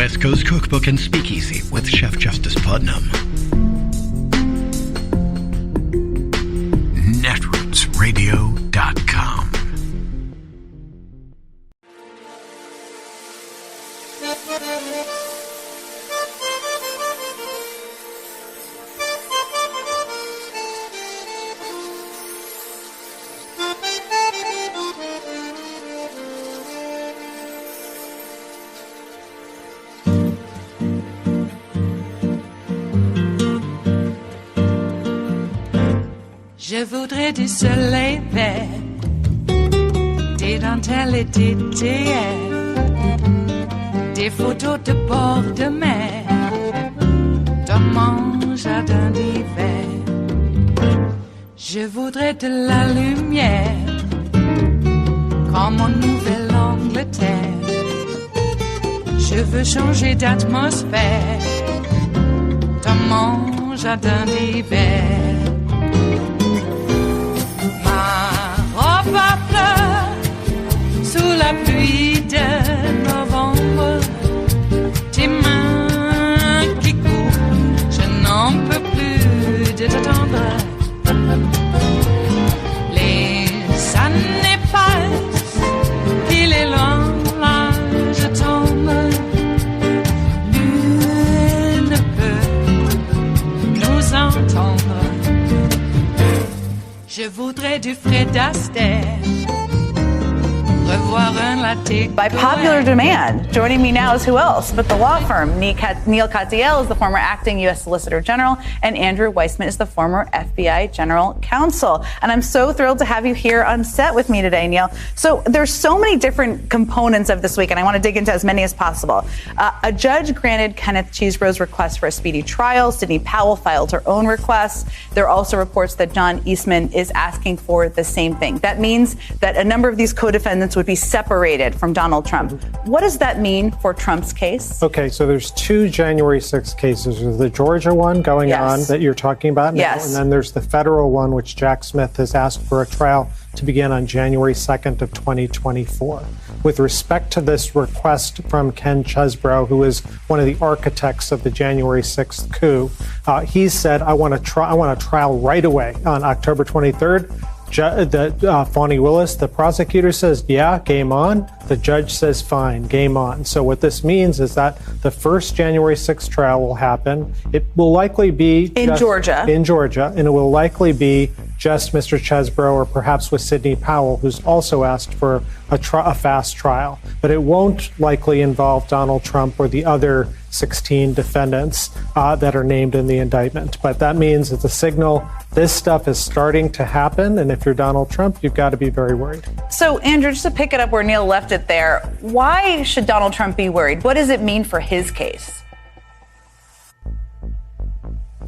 West Coast Cookbook and Speakeasy with Chef Justice Putnam. Netrootsradio.com. Je voudrais du soleil vert, des dentelles et des théères, des photos de bord de mer, dans mon jardin d'hiver. Je voudrais de la lumière, comme en Nouvelle-Angleterre. Je veux changer d'atmosphère, dans mon jardin d'hiver. Ma fleur sous la pluie de novembre, tes mains qui courent, je n'en peux plus de t'attendre. Les années passent, il est loin, là je tombe. Nul ne peut nous entendre. Je voudrais du Fred Astaire, revoir un latte. By popular demand, joining me now is who else but the law firm. Neil Katyal is the former acting U.S. Solicitor General, and Andrew Weissman is the former FBI General Counsel. And I'm so thrilled to have you here on set with me today, Neil. So there's so many different components of this week, and I want to dig into as many as possible. A judge granted Kenneth Chesebro's request for a speedy trial. Sidney Powell filed her own request. There are also reports that John Eastman is asking for the same thing. That means that a number of these co-defendants would be separated from Donald Trump. What does that mean for Trump's case? Okay, so there's two January 6th cases. There's the Georgia one going on that you're talking about now, and then there's the federal one, which Jack Smith has asked for a trial to begin on January 2nd of 2024. With respect to this request from Ken Chesebro, who is one of the architects of the January 6th coup, he said, I want a trial right away on October 23rd. Fani Willis, the prosecutor, says, yeah, game on. The judge says, fine, game on. So what this means is that the first January 6th trial will happen. It will likely be in Georgia, and it will likely be just Mr. Chesebro or perhaps with Sidney Powell, who's also asked for a fast trial. But it won't likely involve Donald Trump or the other 16 defendants that are named in the indictment. But that means it's a signal this stuff is starting to happen. And if you're Donald Trump, you've got to be very worried. So, Andrew, just to pick it up where Neil left it there, why should Donald Trump be worried? What does it mean for his case?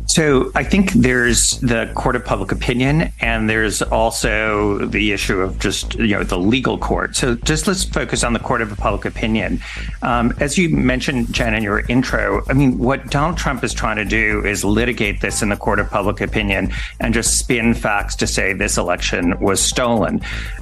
So I think there's the court of public opinion, and there's also the issue of just, the legal court. So just let's focus on the court of public opinion. As you mentioned, Jen, in your intro, I mean, what Donald Trump is trying to do is litigate this in the court of public opinion and just spin facts to say this election was stolen.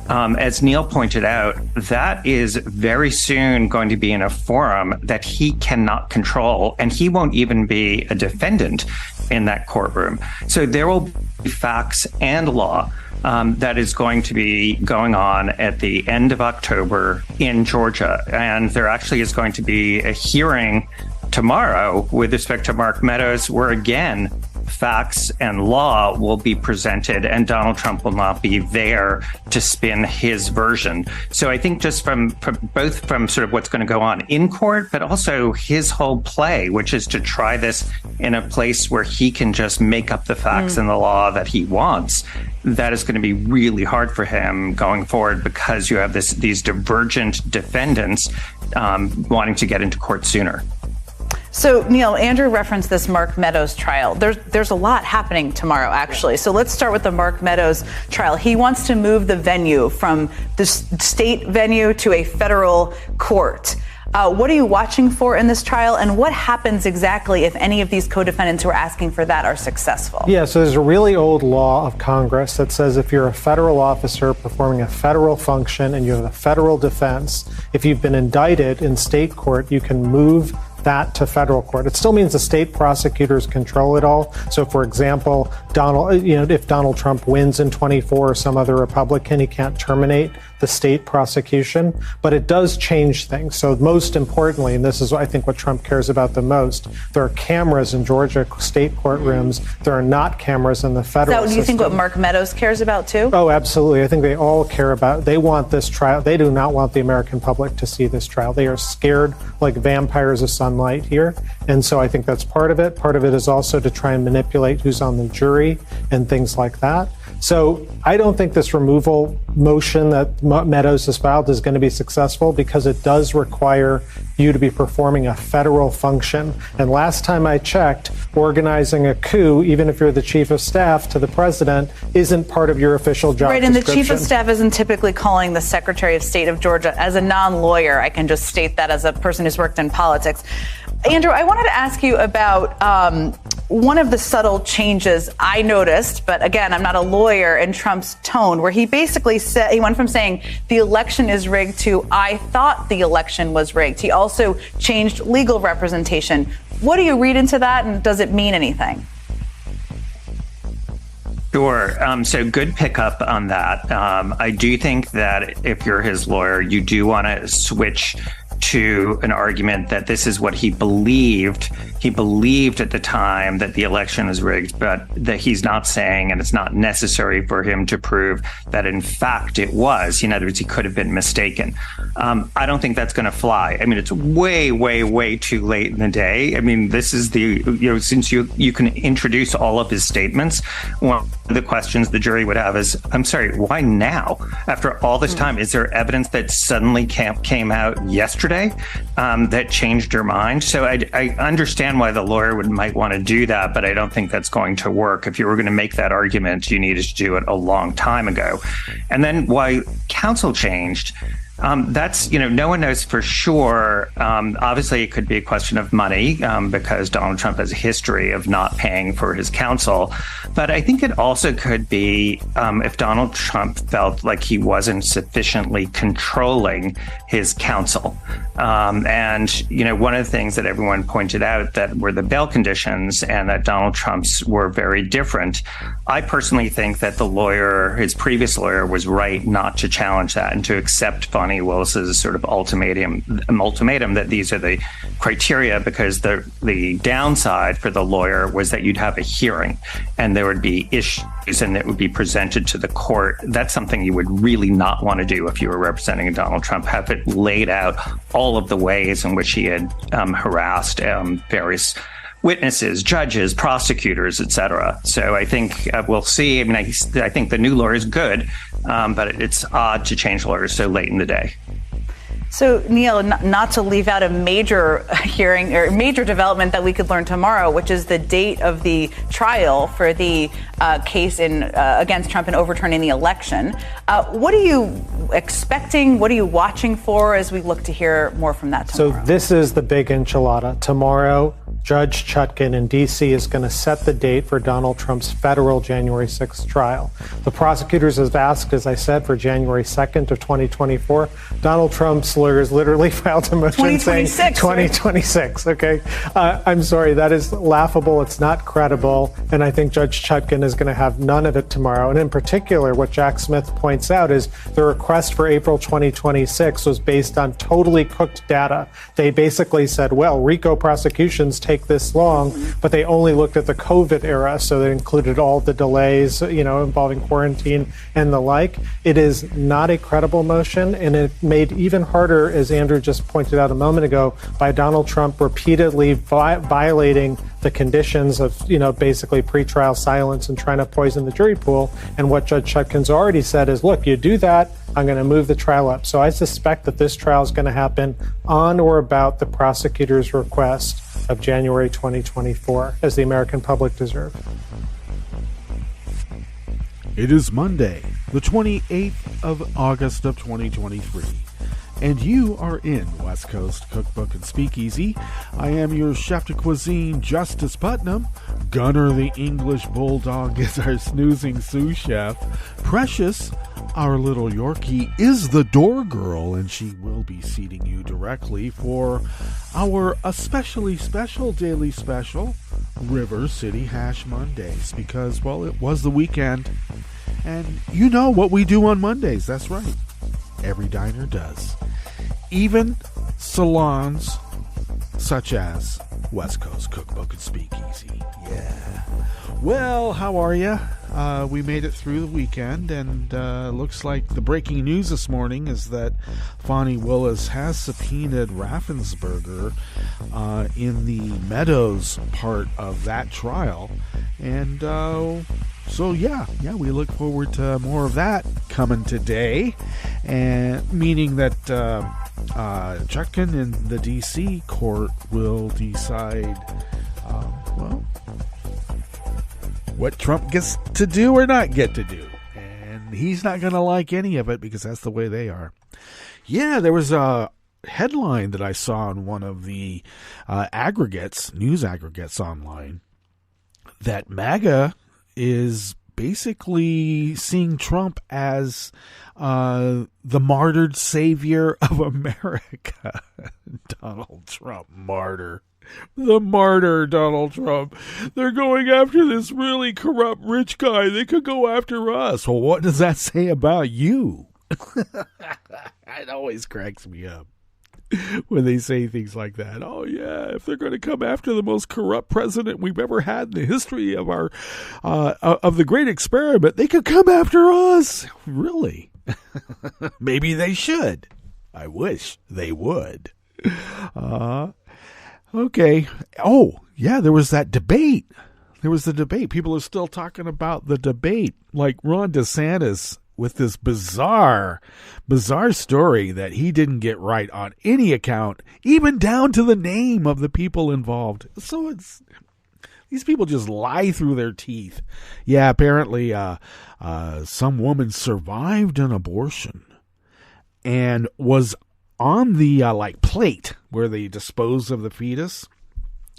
As Neil pointed out, that is very soon going to be in a forum that he cannot control, and he won't even be a defendant in that courtroom. So there will be facts and law that is going to be going on at the end of October in Georgia. And there actually is going to be a hearing tomorrow with respect to Mark Meadows, where again, facts and law will be presented and Donald Trump will not be there to spin his version. So I think just from both from sort of what's going to go on in court, but also his whole play, which is to try this in a place where he can just make up the facts and the law that he wants, that is going to be really hard for him going forward because you have these divergent defendants wanting to get into court sooner. So, Neil, Andrew referenced this Mark Meadows trial. There's a lot happening tomorrow, actually. So let's start with the Mark Meadows trial. He wants to move the venue from the state venue to a federal court. What are you watching for in this trial, and what happens exactly if any of these co-defendants who are asking for that are successful? Yeah, so there's a really old law of Congress that says if you're a federal officer performing a federal function and you have a federal defense, if you've been indicted in state court, you can move that to federal court. It still means the state prosecutors control it all. So, for example, if Donald Trump wins in 24 or some other Republican, he can't terminate the state prosecution, but it does change things. So most importantly, and this is, I think, what Trump cares about the most, there are cameras in Georgia state courtrooms. There are not cameras in the federal system. Do you think what Mark Meadows cares about too? Oh, absolutely. I think they all care about, they want this trial. They do not want the American public to see this trial. They are scared like vampires of sunlight here. And so I think that's part of it. Part of it is also to try and manipulate who's on the jury and things like that. So I don't think this removal motion that Meadows has filed is going to be successful because it does require you to be performing a federal function. And last time I checked, organizing a coup, even if you're the chief of staff to the president, isn't part of your official job description. Right, and the chief of staff isn't typically calling the Secretary of State of Georgia. As a non-lawyer, I can just state that as a person who's worked in politics. Andrew, I wanted to ask you about one of the subtle changes I noticed, but again, I'm not a lawyer, in Trump's tone, where he basically said, he went from saying the election is rigged to I thought the election was rigged. He also changed legal representation. What do you read into that, and does it mean anything? Sure. So good pickup on that. I do think that if you're his lawyer, you do want to switch to an argument that this is what he believed. He believed at the time that the election was rigged, but that he's not saying, and it's not necessary for him to prove that in fact it was. In other words, he could have been mistaken. I don't think that's going to fly. I mean, it's way, way, way too late in the day. I mean, this is since you can introduce all of his statements, one of the questions the jury would have is, I'm sorry, why now? After all this time, is there evidence that suddenly came out yesterday that changed your mind? So I understand why the lawyer might want to do that, but I don't think that's going to work. If you were going to make that argument, you needed to do it a long time ago. And then why counsel changed, that's, no one knows for sure. Obviously, it could be a question of money because Donald Trump has a history of not paying for his counsel. But I think it also could be if Donald Trump felt like he wasn't sufficiently controlling his counsel. And one of the things that everyone pointed out that were the bail conditions and that Donald Trump's were very different. I personally think that his previous lawyer, was right not to challenge that and to accept Bonnie Willis's sort of ultimatum that these are the criteria, because the downside for the lawyer was that you'd have a hearing and there would be issues and it would be presented to the court. That's something you would really not want to do if you were representing Donald Trump, have it laid out all of the ways in which he had harassed various witnesses, judges, prosecutors, etc. So I think we'll see. I mean, I think the new lawyer is good, but it's odd to change lawyers so late in the day. So, Neil, not to leave out a major hearing or major development that we could learn tomorrow, which is the date of the trial for the case against Trump in overturning the election. What are you expecting? What are you watching for as we look to hear more from that tomorrow? So this is the big enchilada. Tomorrow, Judge Chutkan in D.C. is going to set the date for Donald Trump's federal January 6th trial. The prosecutors have asked, as I said, for January 2nd of 2024. Donald Trump's lawyers literally filed a motion saying 2026. Right? Okay. I'm sorry. That is laughable. It's not credible. And I think Judge Chutkan is going to have none of it tomorrow. And in particular, what Jack Smith points out is the request for April 2026 was based on totally cooked data. They basically said, well, RICO prosecutions take this long, but they only looked at the COVID era, so they included all the delays, involving quarantine and the like. It is not a credible motion, and it made even harder, as Andrew just pointed out a moment ago, by Donald Trump repeatedly violating the conditions of, basically pretrial silence and trying to poison the jury pool. And what Judge Chutkan's already said is, look, you do that, I'm going to move the trial up. So I suspect that this trial is going to happen on or about the prosecutor's request of January 2024, as the American public deserve. It is Monday, the 28th of August of 2023, and you are in West Coast Cookbook and Speakeasy. I am your chef de cuisine, Justice Putnam. Gunner the English Bulldog is our snoozing sous chef. Precious, Our little Yorkie is the door girl, and she will be seating you directly for our especially special daily special, River City Hash Mondays, because, well, it was the weekend, and you know what we do on Mondays. That's right. Every diner does. Even salons such as West Coast Cookbook and Speakeasy. Yeah. Well, how are you? We made it through the weekend, and looks like the breaking news this morning is that Fani Willis has subpoenaed Raffensperger in the Meadows part of that trial. And so, yeah, we look forward to more of that coming today, and meaning that Chutkan in the D.C. court will decide, what Trump gets to do or not get to do. And he's not going to like any of it because that's the way they are. Yeah, there was a headline that I saw in one of the news aggregates online, that MAGA is basically seeing Trump as the martyred savior of America. Donald Trump, martyr. The martyr, Donald Trump. They're going after this really corrupt rich guy. They could go after us. Well, what does that say about you? It always cracks me up when they say things like that. Oh, yeah, if they're going to come after the most corrupt president we've ever had in the history of our of the great experiment, they could come after us. Really? Maybe they should. I wish they would. Okay. Oh, yeah, there was that debate. There was the debate. People are still talking about the debate. Like Ron DeSantis with this bizarre story that he didn't get right on any account, even down to the name of the people involved. So these people just lie through their teeth. Yeah, apparently some woman survived an abortion and was on the plate where they dispose of the fetus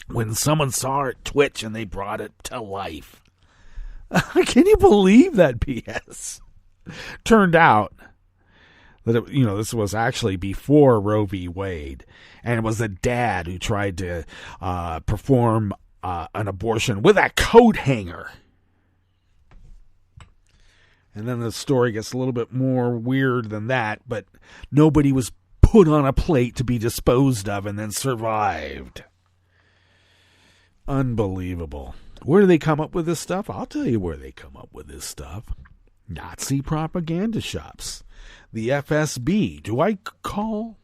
when someone saw it twitch and they brought it to life. Can you believe that BS? Turned out that this was actually before Roe v. Wade, and it was the dad who tried to perform an abortion with a coat hanger. And then the story gets a little bit more weird than that, but nobody was put on a plate to be disposed of and then survived. Unbelievable. Where do they come up with this stuff? I'll tell you where they come up with this stuff. Nazi propaganda shops. The FSB. Do I call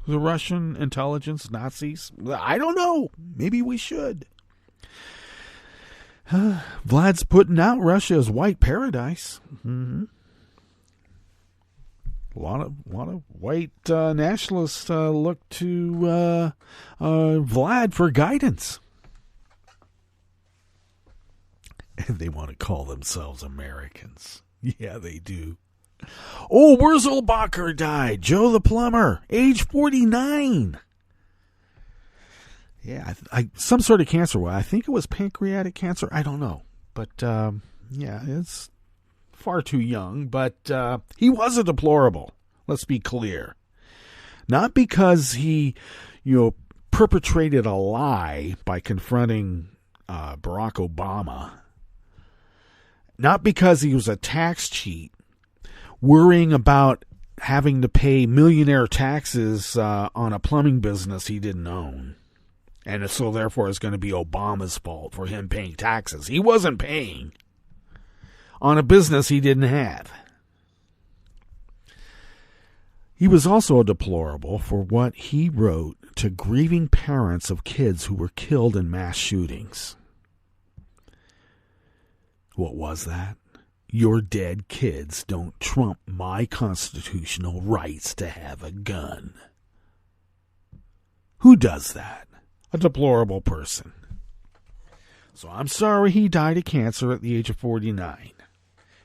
the Russian intelligence Nazis? I don't know. Maybe we should. Vlad's putting out Russia as white paradise. Mm-hmm. A lot of white nationalists look to Vlad for guidance. And they want to call themselves Americans. Yeah, they do. Oh, Wurzelbacher died. Joe the plumber, age 49. Yeah, some sort of cancer. Well, I think it was pancreatic cancer. I don't know. But, yeah, it's far too young, but he was a deplorable. Let's be clear. Not because he, perpetrated a lie by confronting Barack Obama. Not because he was a tax cheat, worrying about having to pay millionaire taxes on a plumbing business he didn't own. And so therefore it's going to be Obama's fault for him paying taxes. He wasn't paying on a business he didn't have. He was also a deplorable for what he wrote to grieving parents of kids who were killed in mass shootings. What was that? Your dead kids don't trump my constitutional rights to have a gun. Who does that? A deplorable person. So I'm sorry he died of cancer at the age of 49.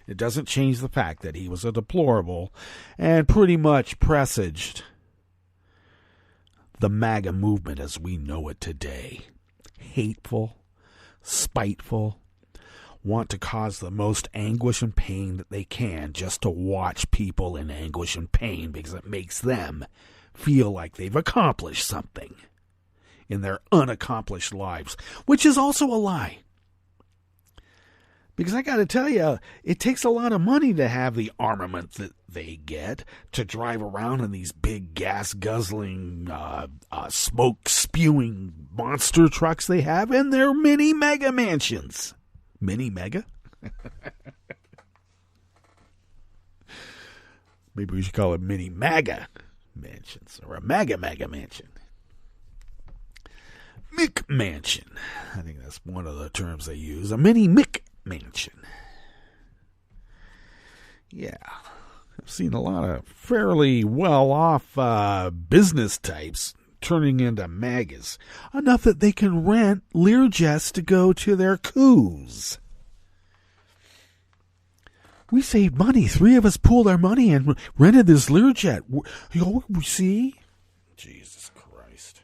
It doesn't change the fact that he was a deplorable and pretty much presaged the MAGA movement as we know it today. Hateful, spiteful, want to cause the most anguish and pain that they can just to watch people in anguish and pain because it makes them feel like they've accomplished something in their unaccomplished lives, which is also a lie. Because I got to tell you, it takes a lot of money to have the armament that they get to drive around in these big gas-guzzling, smoke-spewing monster trucks they have in their mini-mega mansions. Mini-mega? Maybe we should call it mini-maga mansions, or a mega-mega mansion. Mick mansion. I think that's one of the terms they use. A mini-Mick mansion. Yeah, I've seen a lot of fairly well-off business types turning into magas, enough that they can rent Learjets to go to their coups. We saved money. 3 of us pooled our money and rented this Learjet. See? Jesus Christ.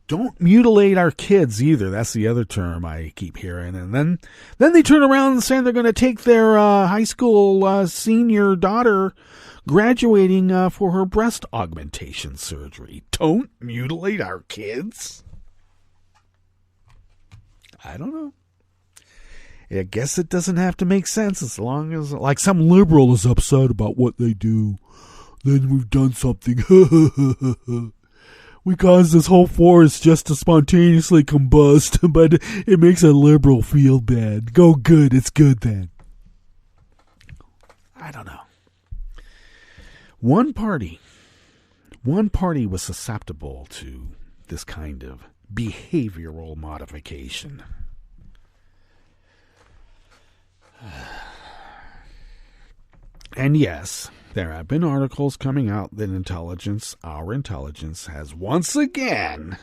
Don't mutilate our kids either. That's the other term I keep hearing. And then they turn around and say they're going to take their high school senior daughter graduating for her breast augmentation surgery. Don't mutilate our kids? I don't know. I guess it doesn't have to make sense as long as, like, some liberal is upset about what they do. Then we've done something. We caused this whole forest just to spontaneously combust, but it makes a liberal feel bad. Go good, it's good then. I don't know. One party was susceptible to this kind of behavioral modification. And yes, there have been articles coming out that our intelligence, has once again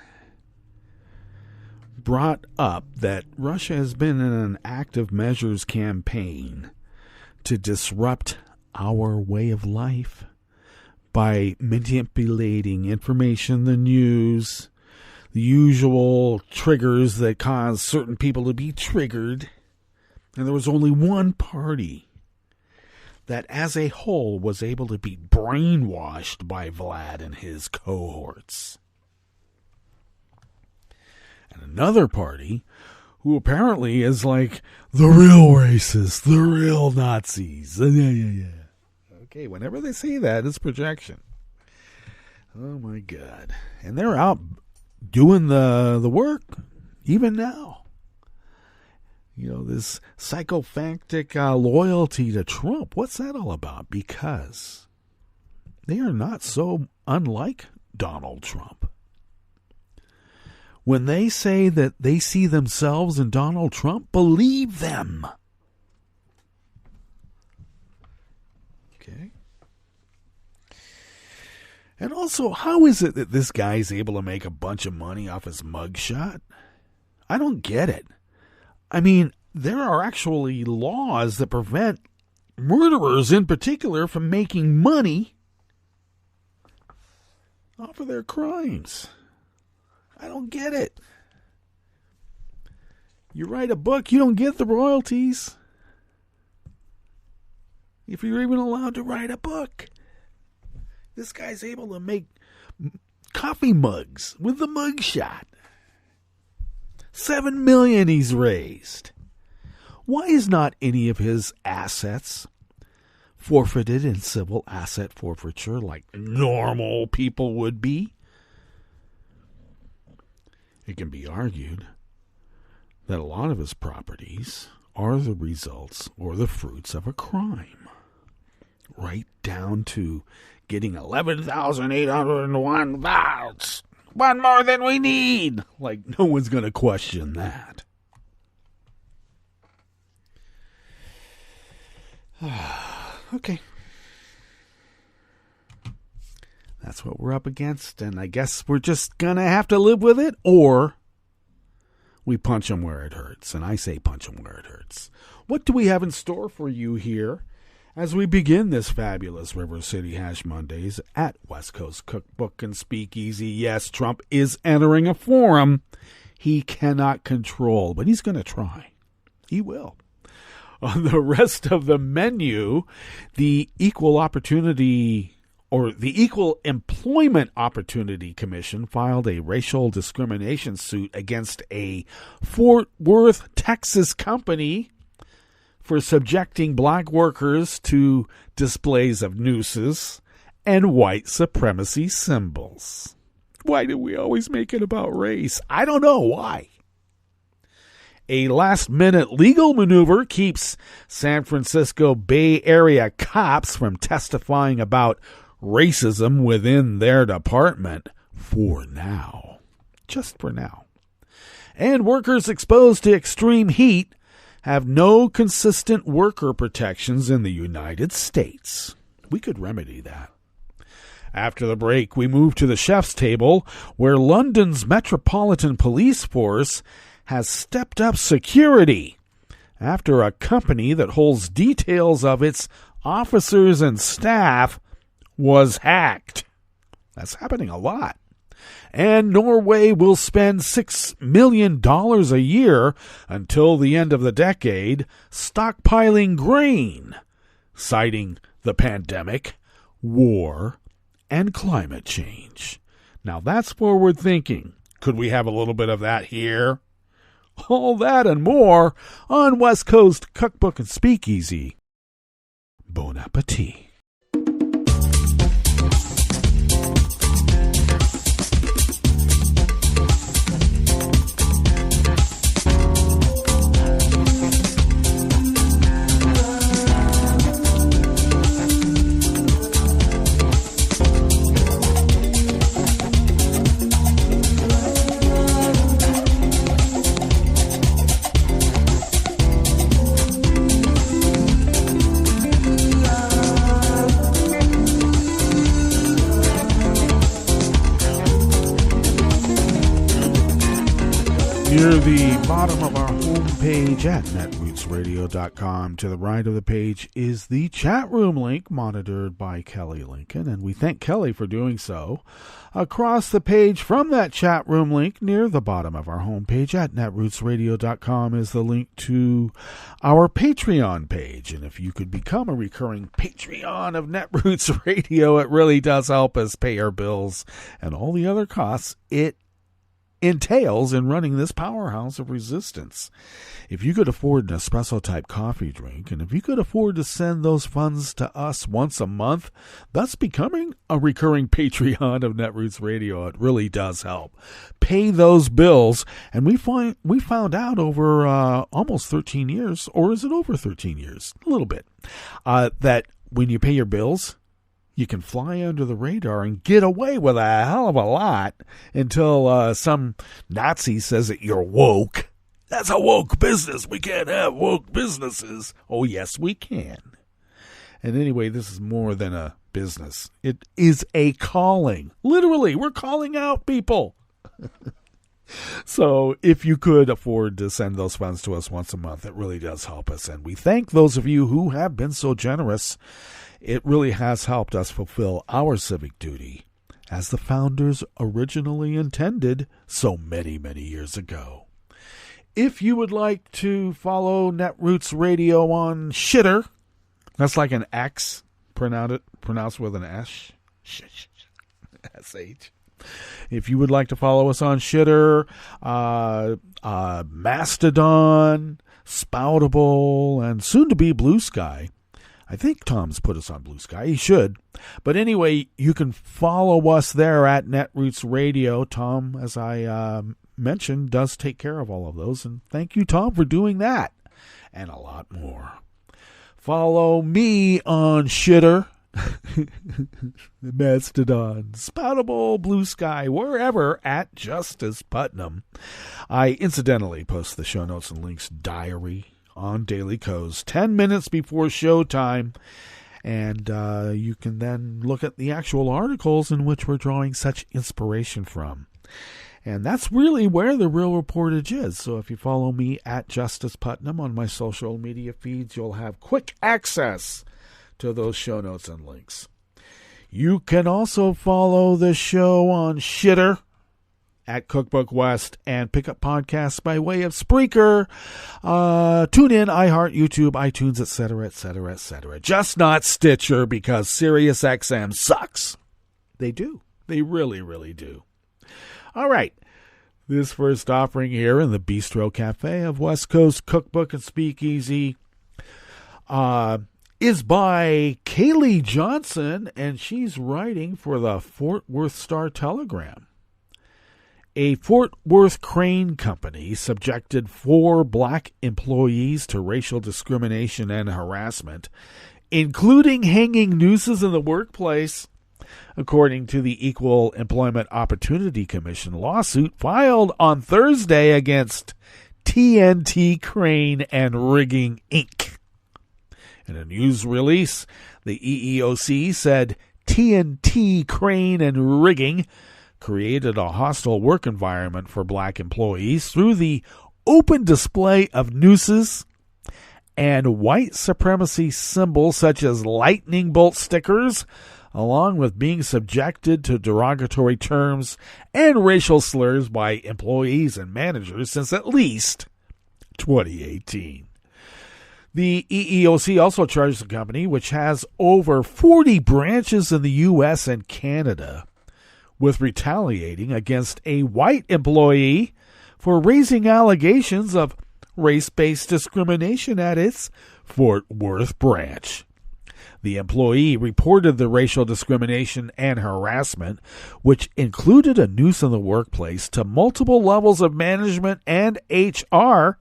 brought up that Russia has been in an active measures campaign to disrupt our way of life by manipulating information, the news, the usual triggers that cause certain people to be triggered. And there was only one party that as a whole was able to be brainwashed by Vlad and his cohorts. And another party who apparently is like the real racists, the real Nazis. Yeah. Okay, whenever they say that, it's projection. Oh my God. And they're out doing the work even now. You know, this psychophantic loyalty to Trump, what's that all about? Because they are not so unlike Donald Trump. When they say that they see themselves in Donald Trump, believe them. Okay. And also, how is it that this guy's able to make a bunch of money off his mugshot? I don't get it. I mean, there are actually laws that prevent murderers in particular from making money off of their crimes. I don't get it. You write a book, you don't get the royalties. If you're even allowed to write a book. This guy's able to make coffee mugs with the mugshot. $7 million he's raised. Why is not any of his assets forfeited in civil asset forfeiture like normal people would be? It can be argued that a lot of his properties are the results or the fruits of a crime. Right down to getting 11,801 votes. One more than we need. Like, no one's going to question that. Okay. That's what we're up against, and I guess we're just going to have to live with it, or we punch them where it hurts. And I say punch them where it hurts. What do we have in store for you here as we begin this fabulous River City Hash Mondays at West Coast Cookbook and Speakeasy? Yes, Trump is entering a forum he cannot control, but he's going to try. He will. On the rest of the menu, the Equal Employment Opportunity Commission filed a racial discrimination suit against a Fort Worth, Texas company for subjecting black workers to displays of nooses and white supremacy symbols. Why do we always make it about race? I don't know why. A last-minute legal maneuver keeps San Francisco Bay Area cops from testifying about racism within their department for now. Just for now. And workers exposed to extreme heat have no consistent worker protections in the United States. We could remedy that. After the break, we move to the chef's table, where London's Metropolitan Police Force has stepped up security after a company that holds details of its officers and staff was hacked. That's happening a lot. And Norway will spend $6 million a year until the end of the decade stockpiling grain, citing the pandemic, war, and climate change. Now that's forward thinking. Could we have a little bit of that here? All that and more on West Coast Cookbook and Speakeasy. Bon appetit. Near the bottom of our homepage at netrootsradio.com, to the right of the page is the chat room link monitored by Kelly Lincoln, and we thank Kelly for doing so. Across the page from that chat room link, near the bottom of our homepage at netrootsradio.com, is the link to our Patreon page. And if you could become a recurring Patreon of Netroots Radio, it really does help us pay our bills and all the other costs it entails in running this powerhouse of resistance. If you could afford an espresso-type coffee drink, and if you could afford to send those funds to us once a month, thus becoming a recurring Patreon of Netroots Radio, it really does help pay those bills. And we found out over almost 13 years, or is it over 13 years? A little bit. That when you pay your bills, you can fly under the radar and get away with a hell of a lot until some Nazi says that you're woke. That's a woke business. We can't have woke businesses. Oh, yes, we can. And anyway, this is more than a business. It is a calling. Literally, we're calling out people. So if you could afford to send those funds to us once a month, it really does help us. And we thank those of you who have been so generous. It really has helped us fulfill our civic duty as the founders originally intended so many, many years ago. If you would like to follow Netroots Radio on Shitter, that's like an X, pronounced with an S, S-H. If you would like to follow us on Shitter, Mastodon, Spoutable, and soon to be Blue Sky. I think Tom's put us on Blue Sky. He should. But anyway, you can follow us there at Netroots Radio. Tom, as I mentioned, does take care of all of those. And thank you, Tom, for doing that. And a lot more. Follow me on Shitter, Mastodon, Spoutable, Blue Sky, wherever at Justice Putnam. I incidentally post the show notes and links diary on Daily Coast 10 minutes before showtime, and you can then look at the actual articles in which we're drawing such inspiration from. And that's really where the real reportage is. So if you follow me at Justice Putnam on my social media feeds, you'll have quick access to those show notes and links. You can also follow the show on Shitter at Cookbook West and pick up podcasts by way of Spreaker, TuneIn, iHeart, YouTube, iTunes, etc., etc., etc. Just not Stitcher, because SiriusXM sucks. They do. They really, really do. All right. This first offering here in the Bistro Cafe of West Coast Cookbook and Speakeasy is by Kaylee Johnson, and she's writing for the Fort Worth Star-Telegram. A Fort Worth crane company subjected 4 black employees to racial discrimination and harassment, including hanging nooses in the workplace, according to the Equal Employment Opportunity Commission lawsuit filed on Thursday against TNT Crane and Rigging, Inc. In a news release, the EEOC said TNT Crane and Rigging created a hostile work environment for black employees through the open display of nooses and white supremacy symbols such as lightning bolt stickers, along with being subjected to derogatory terms and racial slurs by employees and managers since at least 2018. The EEOC also charged the company, which has over 40 branches in the U.S. and Canada, with retaliating against a white employee for raising allegations of race-based discrimination at its Fort Worth branch. The employee reported the racial discrimination and harassment, which included a noose in the workplace, to multiple levels of management and HR,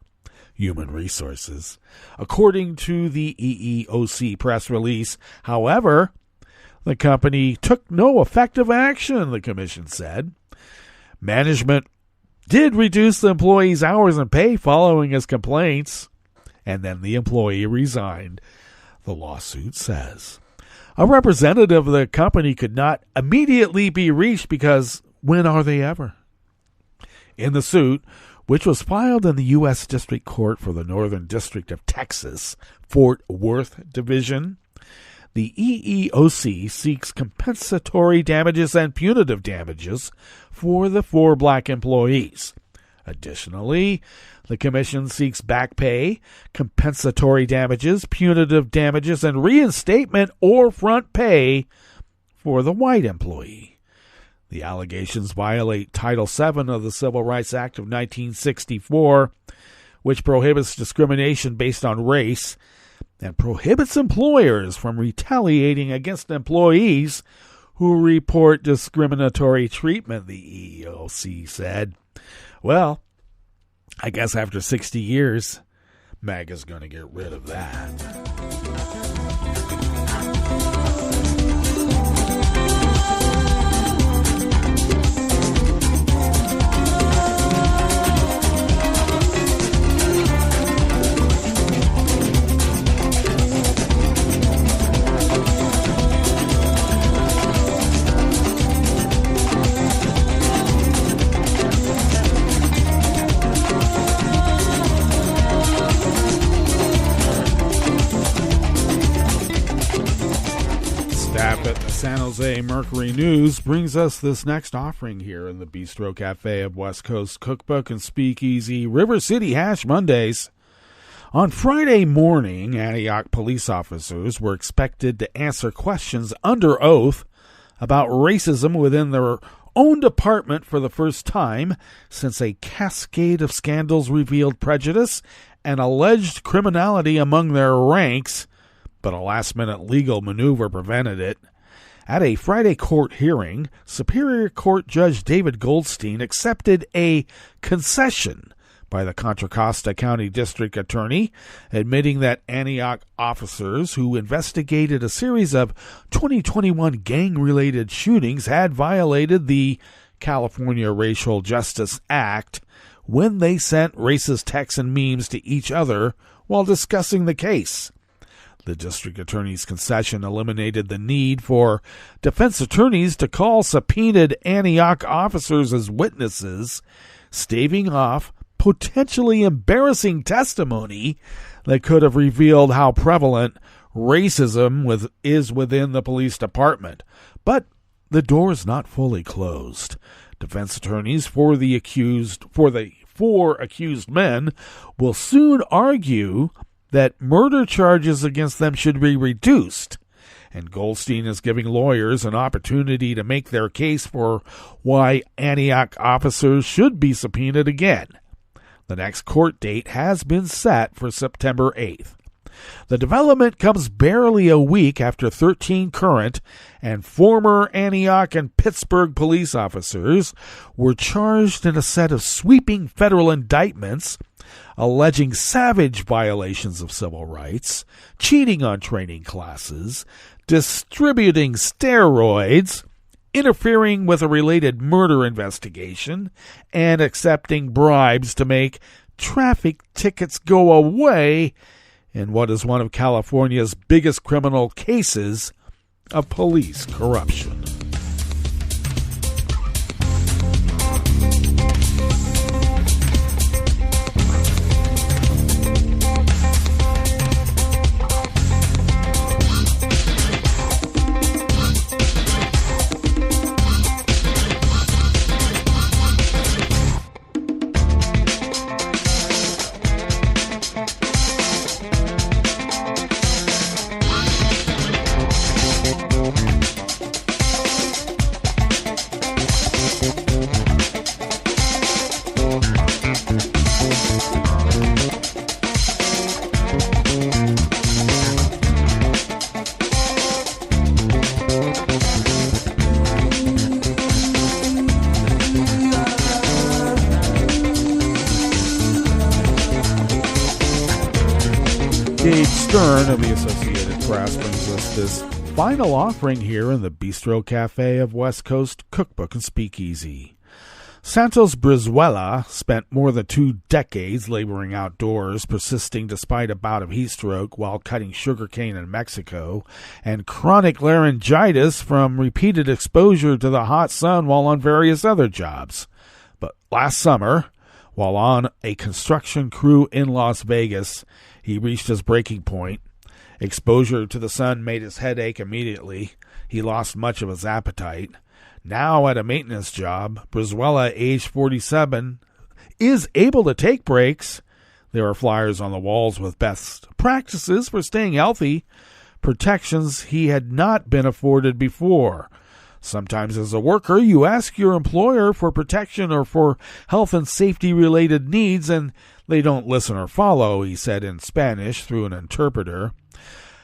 human resources. According to the EEOC press release, however, the company took no effective action, the commission said. Management did reduce the employee's hours and pay following his complaints, and then the employee resigned, the lawsuit says. A representative of the company could not immediately be reached because when are they ever? In the suit, which was filed in the U.S. District Court for the Northern District of Texas, Fort Worth Division, the EEOC seeks compensatory damages and punitive damages for the 4 black employees. Additionally, the commission seeks back pay, compensatory damages, punitive damages, and reinstatement or front pay for the white employee. The allegations violate Title VII of the Civil Rights Act of 1964, which prohibits discrimination based on race and prohibits employers from retaliating against employees who report discriminatory treatment, the EEOC said. Well, I guess after 60 years, MAGA's going to get rid of that. At the San Jose Mercury News brings us this next offering here in the Bistro Cafe of West Coast Cookbook and Speakeasy, River City Hash Mondays. On Friday morning, Antioch police officers were expected to answer questions under oath about racism within their own department for the first time since a cascade of scandals revealed prejudice and alleged criminality among their ranks, but a last-minute legal maneuver prevented it. At a Friday court hearing, Superior Court Judge David Goldstein accepted a concession by the Contra Costa County District Attorney, admitting that Antioch officers who investigated a series of 2021 gang-related shootings had violated the California Racial Justice Act when they sent racist texts and memes to each other while discussing the case. The district attorney's concession eliminated the need for defense attorneys to call subpoenaed Antioch officers as witnesses, staving off potentially embarrassing testimony that could have revealed how prevalent racism is within the police department. But the door is not fully closed. Defense attorneys for the four accused men will soon argue that murder charges against them should be reduced, and Goldstein is giving lawyers an opportunity to make their case for why Antioch officers should be subpoenaed again. The next court date has been set for September 8th. The development comes barely a week after 13 current and former Antioch and Pittsburgh police officers were charged in a set of sweeping federal indictments alleging savage violations of civil rights, cheating on training classes, distributing steroids, interfering with a related murder investigation, and accepting bribes to make traffic tickets go away in what is one of California's biggest criminal cases of police corruption. Stern of the Associated Press brings us this final offering here in the Bistro Cafe of West Coast Cookbook and Speakeasy. Santos Brizuela spent more than 2 decades laboring outdoors, persisting despite a bout of heat stroke while cutting sugarcane in Mexico, and chronic laryngitis from repeated exposure to the hot sun while on various other jobs. But last summer, while on a construction crew in Las Vegas, he reached his breaking point. Exposure to the sun made his head ache immediately. He lost much of his appetite. Now at a maintenance job, Brizuela, age 47, is able to take breaks. There are flyers on the walls with best practices for staying healthy, protections he had not been afforded before. Sometimes as a worker, you ask your employer for protection or for health and safety-related needs, and they don't listen or follow, he said in Spanish through an interpreter.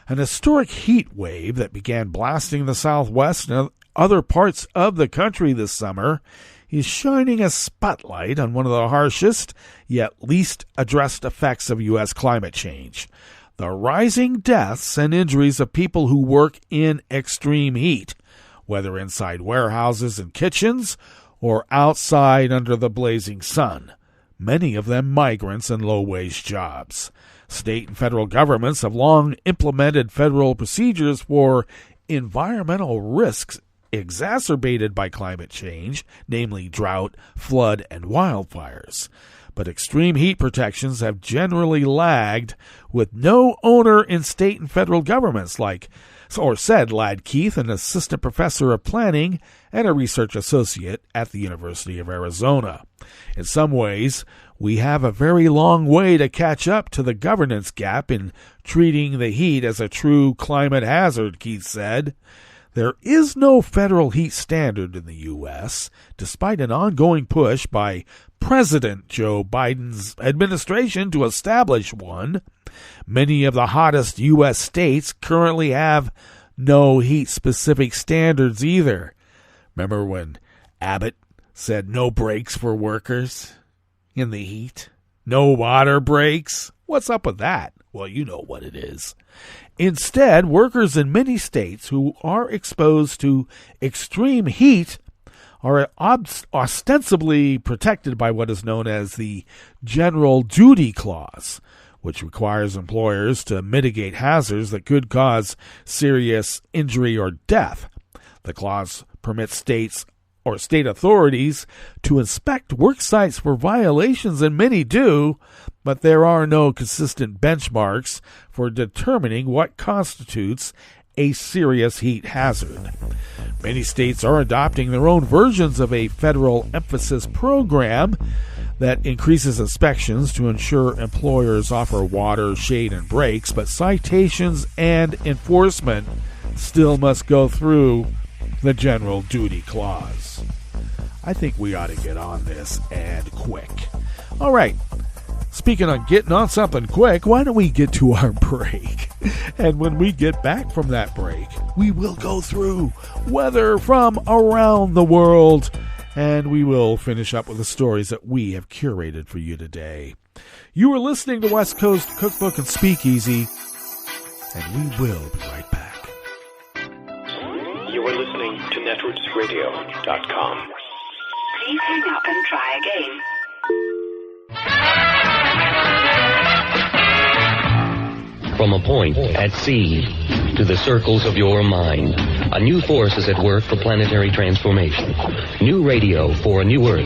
An historic heat wave that began blasting the Southwest and other parts of the country this summer is shining a spotlight on one of the harshest yet least addressed effects of U.S. climate change: the rising deaths and injuries of people who work in extreme heat, whether inside warehouses and kitchens or outside under the blazing sun, many of them migrants and low-wage jobs. State and federal governments have long implemented federal procedures for environmental risks exacerbated by climate change, namely drought, flood, and wildfires. But extreme heat protections have generally lagged, with no owner in state and federal governments, said Ladd Keith, an assistant professor of planning and a research associate at the University of Arizona. In some ways, we have a very long way to catch up to the governance gap in treating the heat as a true climate hazard, Keith said. There is no federal heat standard in the U.S., despite an ongoing push by President Joe Biden's administration to establish one. Many of the hottest U.S. states currently have no heat-specific standards either. Remember when Abbott said no breaks for workers in the heat? No water breaks? What's up with that? Well, you know what it is. Instead, workers in many states who are exposed to extreme heat are ostensibly protected by what is known as the General Duty Clause, which requires employers to mitigate hazards that could cause serious injury or death. The clause permits states or state authorities to inspect work sites for violations, and many do, but there are no consistent benchmarks for determining what constitutes a serious heat hazard. Many states are adopting their own versions of a federal emphasis program that increases inspections to ensure employers offer water, shade, and breaks, but citations and enforcement still must go through the general duty clause. I think we ought to get on this, and quick. All right, speaking of getting on something quick, why don't we get to our break? And when we get back from that break, we will go through weather from around the world, and we will finish up with the stories that we have curated for you today. You are listening to West Coast Cookbook and Speakeasy, and we will be right back. You are listening to netrootsradio.com. Please hang up and try again. From a point at sea to the circles of your mind, a new force is at work for planetary transformation. New radio for a new Earth.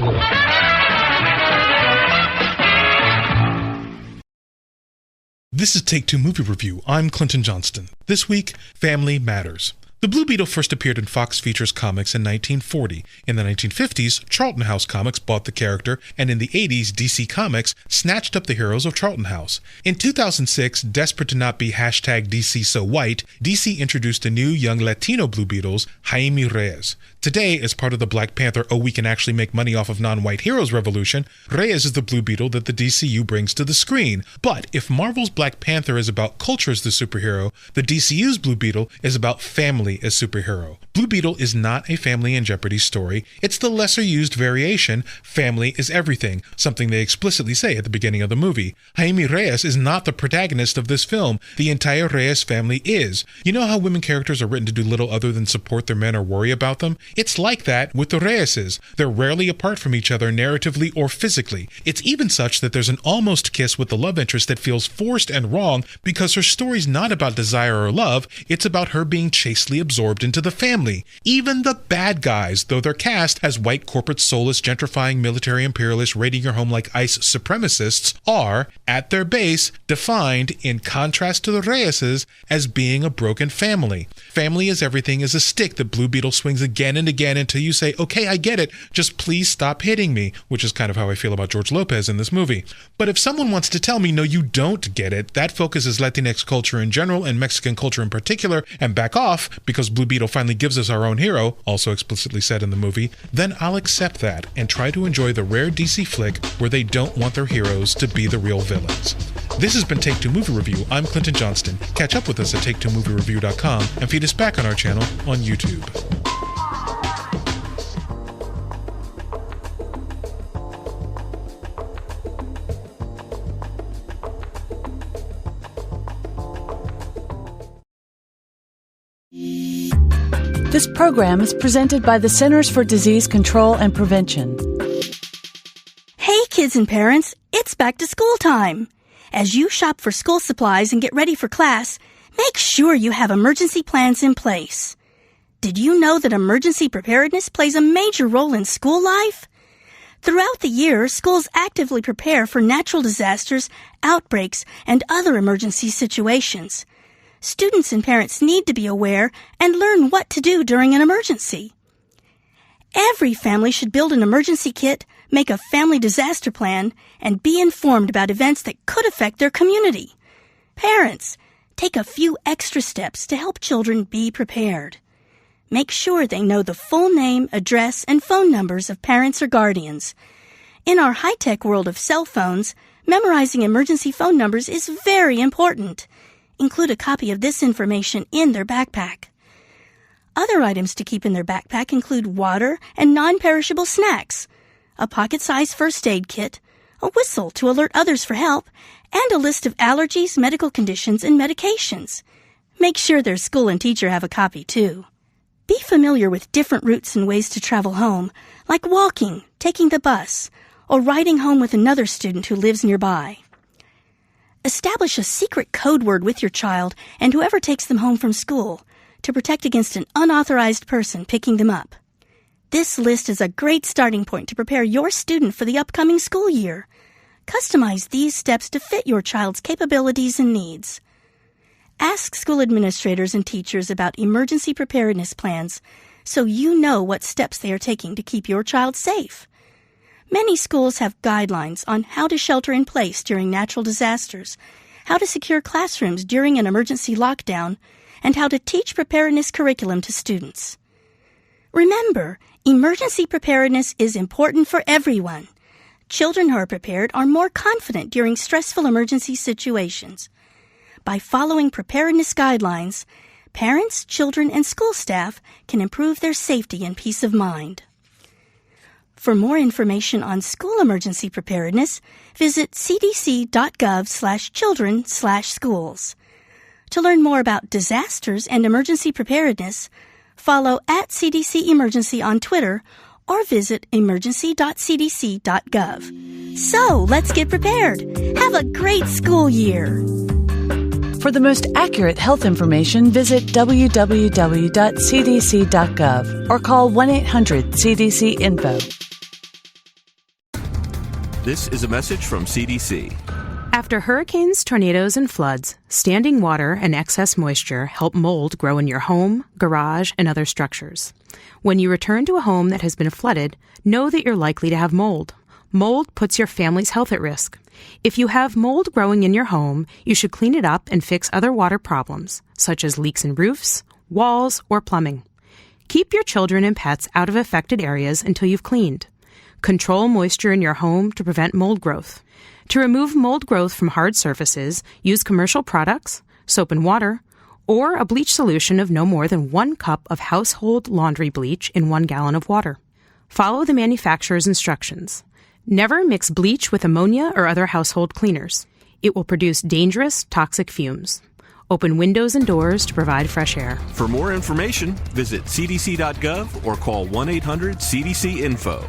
This is Take Two Movie Review. I'm Clinton Johnston. This week, Family Matters. The Blue Beetle first appeared in Fox Features Comics in 1940. In the 1950s, Charlton House Comics bought the character, and in the 80s, DC Comics snatched up the heroes of Charlton House. In 2006, desperate to not be #DC so white, DC introduced a new young Latino Blue Beetles, Jaime Reyes. Today, as part of the Black Panther we can actually make money off of non-white heroes revolution, Reyes is the Blue Beetle that the DCU brings to the screen. But if Marvel's Black Panther is about culture as the superhero, the DCU's Blue Beetle is about family as superhero. Blue Beetle is not a family in jeopardy story. It's the lesser used variation, family is everything, something they explicitly say at the beginning of the movie. Jaime Reyes is not the protagonist of this film. The entire Reyes family is. You know how women characters are written to do little other than support their men or worry about them? It's like that with the Reyeses. They're rarely apart from each other narratively or physically. It's even such that there's an almost kiss with the love interest that feels forced and wrong because her story's not about desire or love, it's about her being chastely absorbed into the family. Even the bad guys, though they're cast as white corporate soulless gentrifying military imperialists raiding your home like ICE supremacists, are, at their base, defined, in contrast to the Reyeses, as being a broken family. Family is everything is a stick that Blue Beetle swings again and again until you say, okay, I get it, just please stop hitting me, which is kind of how I feel about George Lopez in this movie. But if someone wants to tell me, no, you don't get it, that focuses Latinx culture in general and Mexican culture in particular, and back off because Blue Beetle finally gives us our own hero, also explicitly said in the movie, then I'll accept that and try to enjoy the rare DC flick where they don't want their heroes to be the real villains. This has been Take Two Movie Review. I'm Clinton Johnston. Catch up with us at take2moviereview.com and feed us back on our channel on YouTube. This program is presented by the Centers for Disease Control and Prevention. Hey kids and parents, it's back to school time. As you shop for school supplies and get ready for class, make sure you have emergency plans in place. Did you know that emergency preparedness plays a major role in school life? Throughout the year, schools actively prepare for natural disasters, outbreaks, and other emergency situations. Students and parents need to be aware and learn what to do during an emergency. Every family should build an emergency kit, make a family disaster plan, and be informed about events that could affect their community. Parents, take a few extra steps to help children be prepared. Make sure they know the full name, address, and phone numbers of parents or guardians. In our high-tech world of cell phones, memorizing emergency phone numbers is very important. Include a copy of this information in their backpack. Other items to keep in their backpack include water and non-perishable snacks, a pocket-sized first aid kit, a whistle to alert others for help, and a list of allergies, medical conditions, and medications. Make sure their school and teacher have a copy, too. Be familiar with different routes and ways to travel home, like walking, taking the bus, or riding home with another student who lives nearby. Establish a secret code word with your child and whoever takes them home from school to protect against an unauthorized person picking them up. This list is a great starting point to prepare your student for the upcoming school year. Customize these steps to fit your child's capabilities and needs. Ask school administrators and teachers about emergency preparedness plans so you know what steps they are taking to keep your child safe. Many schools have guidelines on how to shelter in place during natural disasters, how to secure classrooms during an emergency lockdown, and how to teach preparedness curriculum to students. Remember, emergency preparedness is important for everyone. Children who are prepared are more confident during stressful emergency situations. By following preparedness guidelines, parents, children, and school staff can improve their safety and peace of mind. For more information on school emergency preparedness, visit cdc.gov/children/schools. To learn more about disasters and emergency preparedness, follow @CDC Emergency on Twitter or visit emergency.cdc.gov. So, let's get prepared. Have a great school year. For the most accurate health information, visit www.cdc.gov or call 1-800-CDC-INFO. This is a message from CDC. After hurricanes, tornadoes, and floods, standing water and excess moisture help mold grow in your home, garage, and other structures. When you return to a home that has been flooded, know that you're likely to have mold. Mold puts your family's health at risk. If you have mold growing in your home, you should clean it up and fix other water problems, such as leaks in roofs, walls, or plumbing. Keep your children and pets out of affected areas until you've cleaned. Control moisture in your home to prevent mold growth. To remove mold growth from hard surfaces, use commercial products, soap and water, or a bleach solution of no more than 1 cup of household laundry bleach in 1 gallon of water. Follow the manufacturer's instructions. Never mix bleach with ammonia or other household cleaners. It will produce dangerous, toxic fumes. Open windows and doors to provide fresh air. For more information, visit cdc.gov or call 1-800-CDC-INFO.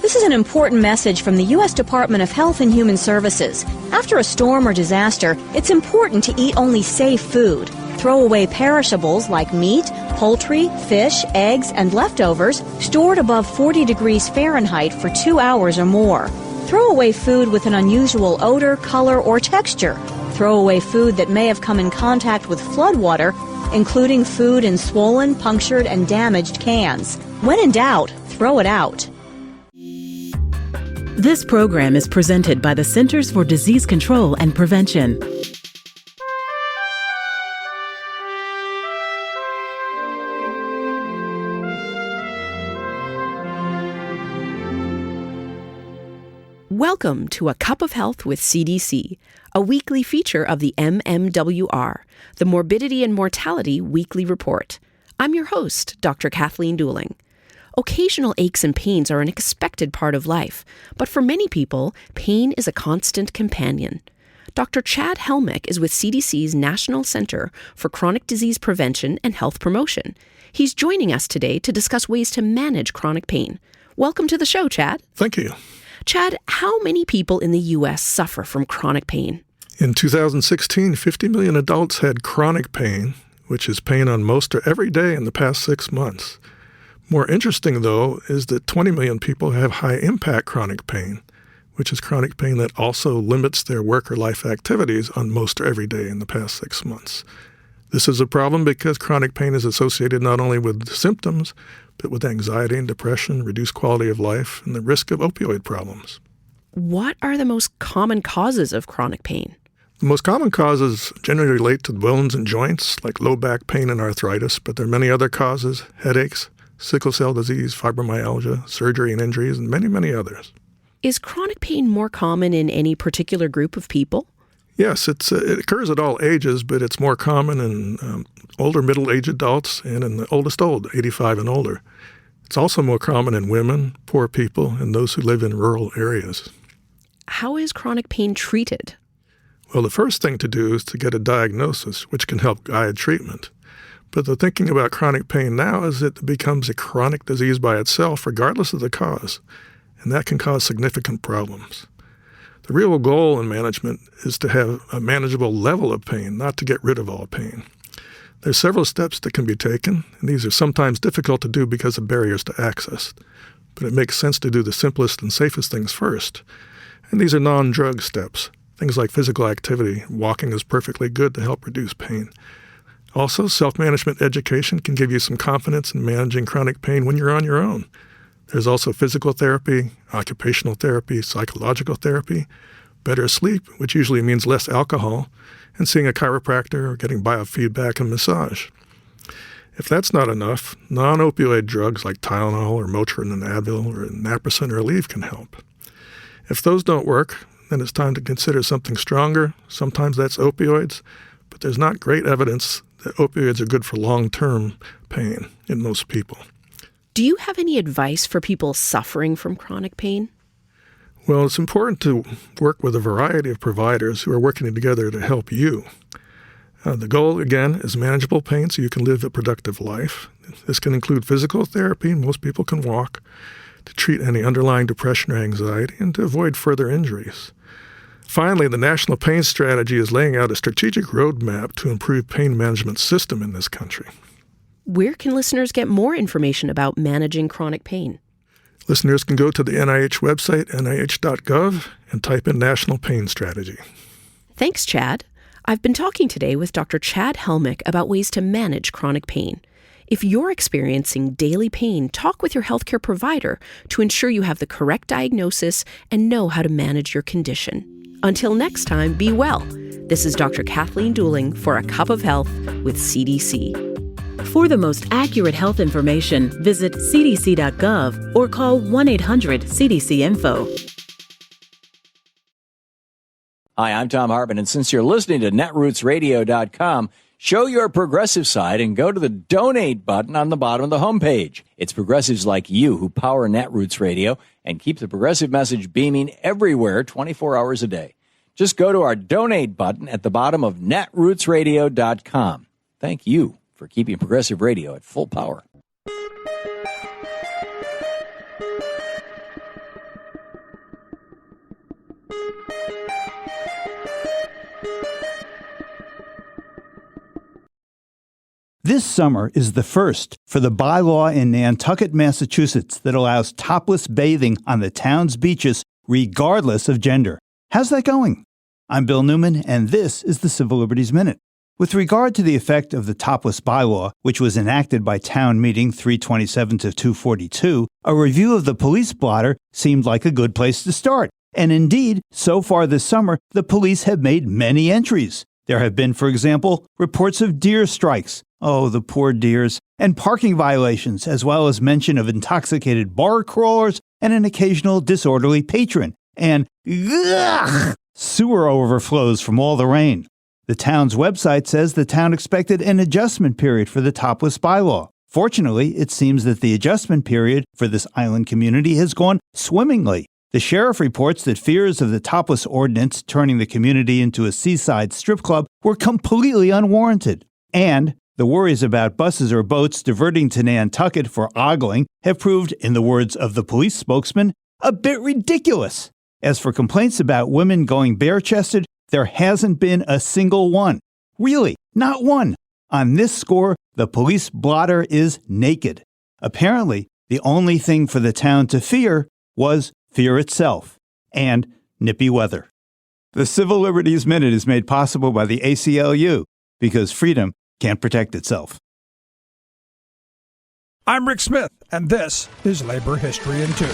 This is an important message from the U.S. Department of Health and Human Services. After a storm or disaster, it's important to eat only safe food. Throw away perishables like meat, poultry, fish, eggs, and leftovers stored above 40 degrees Fahrenheit for 2 hours or more. Throw away food with an unusual odor, color, or texture. Throw away food that may have come in contact with floodwater, including food in swollen, punctured, and damaged cans. When in doubt, throw it out. This program is presented by the Centers for Disease Control and Prevention. Welcome to A Cup of Health with CDC, a weekly feature of the MMWR, the Morbidity and Mortality Weekly Report. I'm your host, Dr. Kathleen Dooling. Occasional aches and pains are an expected part of life, but for many people, pain is a constant companion. Dr. Chad Helmick is with CDC's National Center for Chronic Disease Prevention and Health Promotion. He's joining us today to discuss ways to manage chronic pain. Welcome to the show, Chad. Thank you. Chad, how many people in the U.S. suffer from chronic pain? In 2016, 50 million adults had chronic pain, which is pain on most or every day in the past 6 months. More interesting, though, is that 20 million people have high-impact chronic pain, which is chronic pain that also limits their work or life activities on most or every day in the past 6 months. This is a problem because chronic pain is associated not only with symptoms, but with anxiety and depression, reduced quality of life, and the risk of opioid problems. What are the most common causes of chronic pain? The most common causes generally relate to bones and joints, like low back pain and arthritis, but there are many other causes: headaches, sickle cell disease, fibromyalgia, surgery and injuries, and many, many others. Is chronic pain more common in any particular group of people? Yes, it occurs at all ages, but it's more common in older middle-aged adults and in the oldest 85 and older. It's also more common in women, poor people, and those who live in rural areas. How is chronic pain treated? Well, the first thing to do is to get a diagnosis, which can help guide treatment. But the thinking about chronic pain now is that it becomes a chronic disease by itself, regardless of the cause, and that can cause significant problems. The real goal in management is to have a manageable level of pain, not to get rid of all pain. There's several steps that can be taken, and these are sometimes difficult to do because of barriers to access. But it makes sense to do the simplest and safest things first. And these are non-drug steps. Things like physical activity. Walking is perfectly good to help reduce pain. Also, self-management education can give you some confidence in managing chronic pain when you're on your own. There's also physical therapy, occupational therapy, psychological therapy, better sleep, which usually means less alcohol, and seeing a chiropractor or getting biofeedback and massage. If that's not enough, non-opioid drugs like Tylenol or Motrin and Advil or naproxen or Aleve can help. If those don't work, then it's time to consider something stronger. Sometimes that's opioids, but there's not great evidence that opioids are good for long-term pain in most people. Do you have any advice for people suffering from chronic pain? Well, it's important to work with a variety of providers who are working together to help you. The goal, again, is manageable pain so you can live a productive life. This can include physical therapy, most people can walk, to treat any underlying depression or anxiety, and to avoid further injuries. Finally, the National Pain Strategy is laying out a strategic roadmap to improve pain management system in this country. Where can listeners get more information about managing chronic pain? Listeners can go to the NIH website, nih.gov, and type in National Pain Strategy. Thanks, Chad. I've been talking today with Dr. Chad Helmick about ways to manage chronic pain. If you're experiencing daily pain, talk with your healthcare provider to ensure you have the correct diagnosis and know how to manage your condition. Until next time, be well. This is Dr. Kathleen Dooling for A Cup of Health with CDC. For the most accurate health information, visit cdc.gov or call 1-800-CDC-INFO. Hi, I'm Tom Hartman, and since you're listening to netrootsradio.com, show your progressive side and go to the donate button on the bottom of the homepage. It's progressives like you who power Netroots Radio and keep the progressive message beaming everywhere 24 hours a day. Just go to our donate button at the bottom of netrootsradio.com. Thank you for keeping progressive radio at full power. This summer is the first for the bylaw in Nantucket, Massachusetts that allows topless bathing on the town's beaches regardless of gender. How's that going? I'm Bill Newman, and this is the Civil Liberties Minute. With regard to the effect of the topless bylaw, which was enacted by Town Meeting 327-242, a review of the police blotter seemed like a good place to start. And indeed, so far this summer, the police have made many entries. There have been, for example, reports of deer strikes. Oh, the poor deers. And parking violations, as well as mention of intoxicated bar crawlers and an occasional disorderly patron. And sewer overflows from all the rain. The town's website says the town expected an adjustment period for the topless bylaw. Fortunately, it seems that the adjustment period for this island community has gone swimmingly. The sheriff reports that fears of the topless ordinance turning the community into a seaside strip club were completely unwarranted. And the worries about buses or boats diverting to Nantucket for ogling have proved, in the words of the police spokesman, a bit ridiculous. As for complaints about women going bare-chested, there hasn't been a single one. Really, not one. On this score, the police blotter is naked. Apparently, the only thing for the town to fear was fear itself and nippy weather. The Civil Liberties Minute is made possible by the ACLU because freedom can't protect itself. I'm Rick Smith, and this is Labor History in 2.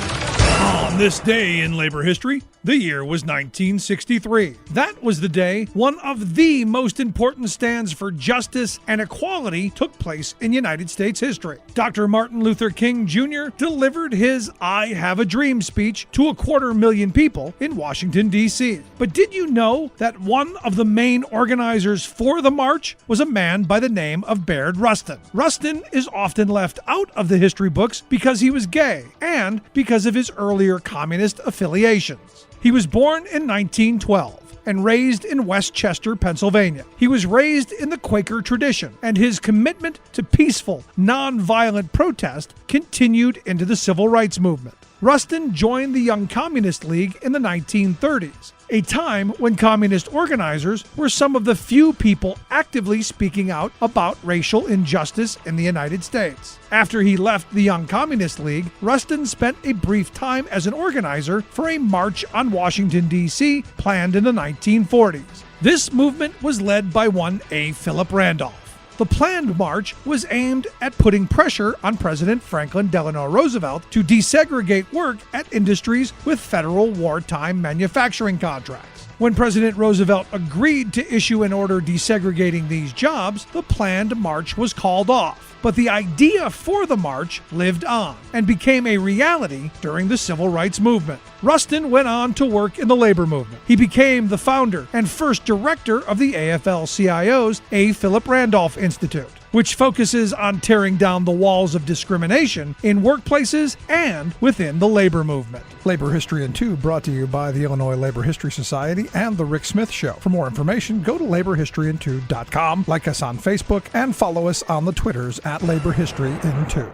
On this day in labor history, the year was 1963. That was the day one of the most important stands for justice and equality took place in United States history. Dr. Martin Luther King Jr. delivered his I Have a Dream speech to 250,000 people in Washington, D.C. But did you know that one of the main organizers for the march was a man by the name of Bayard Rustin? Rustin is often left out of the history books because he was gay and because of his earlier communist affiliations. He was born in 1912 and raised in Westchester, Pennsylvania. He was raised in the Quaker tradition, and his commitment to peaceful, non-violent protest continued into the civil rights movement. Rustin joined the Young Communist League in the 1930s, a time when communist organizers were some of the few people actively speaking out about racial injustice in the United States. After he left the Young Communist League, Rustin spent a brief time as an organizer for a March on Washington, D.C., planned in the 1940s. This movement was led by one A. Philip Randolph. The planned march was aimed at putting pressure on President Franklin Delano Roosevelt to desegregate work at industries with federal wartime manufacturing contracts. When President Roosevelt agreed to issue an order desegregating these jobs, the planned march was called off. But the idea for the march lived on and became a reality during the Civil Rights Movement. Rustin went on to work in the labor movement. He became the founder and first director of the AFL-CIO's A. Philip Randolph Institute, which focuses on tearing down the walls of discrimination in workplaces and within the labor movement. Labor History in 2 brought to you by the Illinois Labor History Society and The Rick Smith Show. For more information, go to laborhistoryin2.com, like us on Facebook, and follow us on the Twitters at Labor History in 2.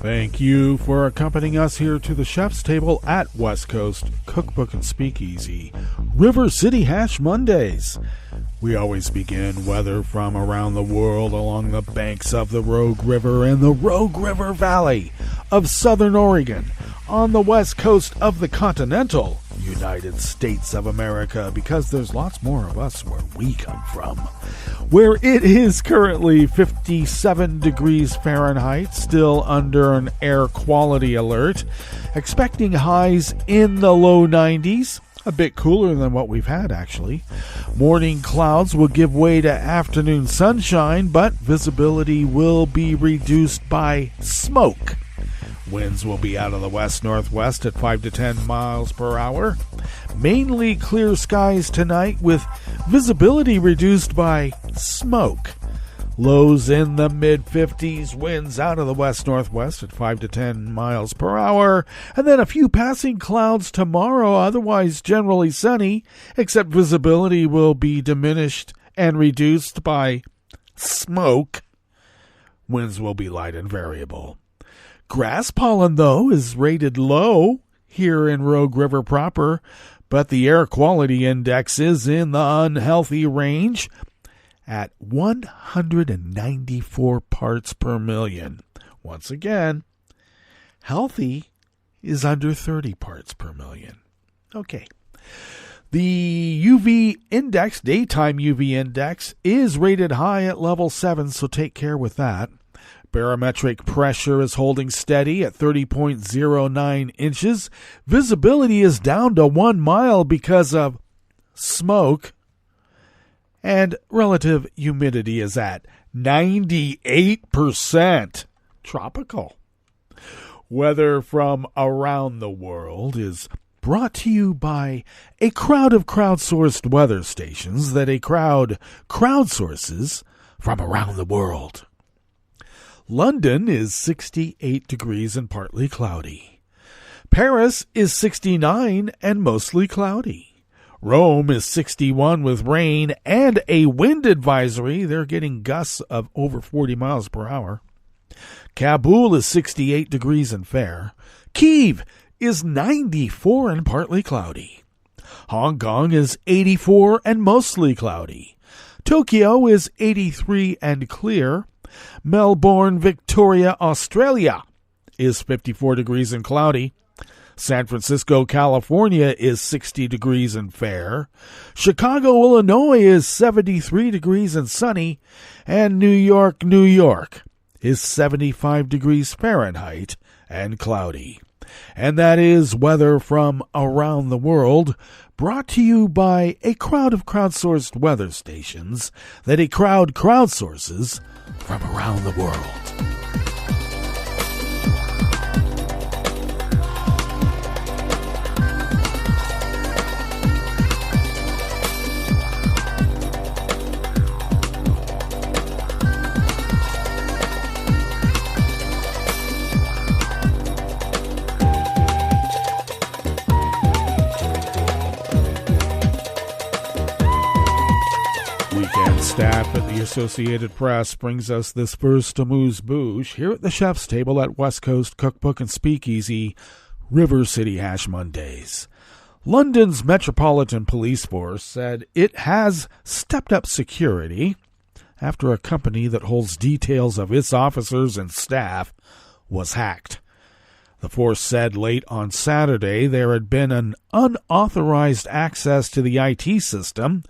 Thank you for accompanying us here to the chef's table at West Coast Cookbook and Speakeasy, River City Hash Mondays. We always begin weather from around the world along the banks of the Rogue River and the Rogue River Valley of Southern Oregon on the west coast of the continental United States of America, because there's lots more of us where we come from, where it is currently 57 degrees Fahrenheit, still under an air quality alert, expecting highs in the low 90s. A bit cooler than what we've had, actually. Morning clouds will give way to afternoon sunshine, but visibility will be reduced by smoke. Winds will be out of the west-northwest at 5 to 10 miles per hour. Mainly clear skies tonight with visibility reduced by smoke. Lows in the mid-50s, winds out of the west-northwest at 5 to 10 miles per hour, and then a few passing clouds tomorrow, otherwise generally sunny, except visibility will be diminished and reduced by smoke. Winds will be light and variable. Grass pollen, though, is rated low here in Rogue River proper, but the air quality index is in the unhealthy range at 194 parts per million. Once again, healthy is under 30 parts per million. Okay. The UV index, daytime UV index, is rated high at level 7, so take care with that. Barometric pressure is holding steady at 30.09 inches. Visibility is down to 1 mile because of smoke. And relative humidity is at 98%. Tropical. Weather from around the world is brought to you by a crowd of crowdsourced weather stations that a crowd crowdsources from around the world. London is 68 degrees and partly cloudy. Paris is 69 and mostly cloudy. Rome is 61 with rain and a wind advisory. They're getting gusts of over 40 miles per hour. Kabul is 68 degrees and fair. Kyiv is 94 and partly cloudy. Hong Kong is 84 and mostly cloudy. Tokyo is 83 and clear. Melbourne, Victoria, Australia is 54 degrees and cloudy. San Francisco, California is 60 degrees and fair. Chicago, Illinois is 73 degrees and sunny. And New York, New York is 75 degrees Fahrenheit and cloudy. And that is weather from around the world, brought to you by a crowd of crowdsourced weather stations that a crowd crowdsources from around the world. Associated Press brings us this first amuse-bouche here at the chef's table at West Coast Cookbook and Speakeasy, River City Hash Mondays. London's Metropolitan Police Force said it has stepped up security after a company that holds details of its officers and staff was hacked. The force said late on Saturday there had been an unauthorized access to the IT system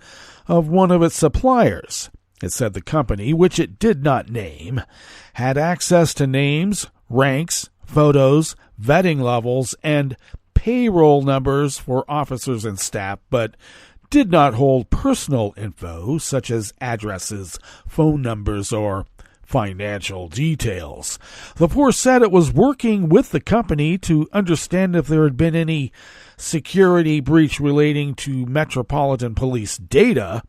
of one of its suppliers. It said the company, which it did not name, had access to names, ranks, photos, vetting levels, and payroll numbers for officers and staff, but did not hold personal info such as addresses, phone numbers, or financial details. The force said it was working with the company to understand if there had been any security breach relating to Metropolitan Police data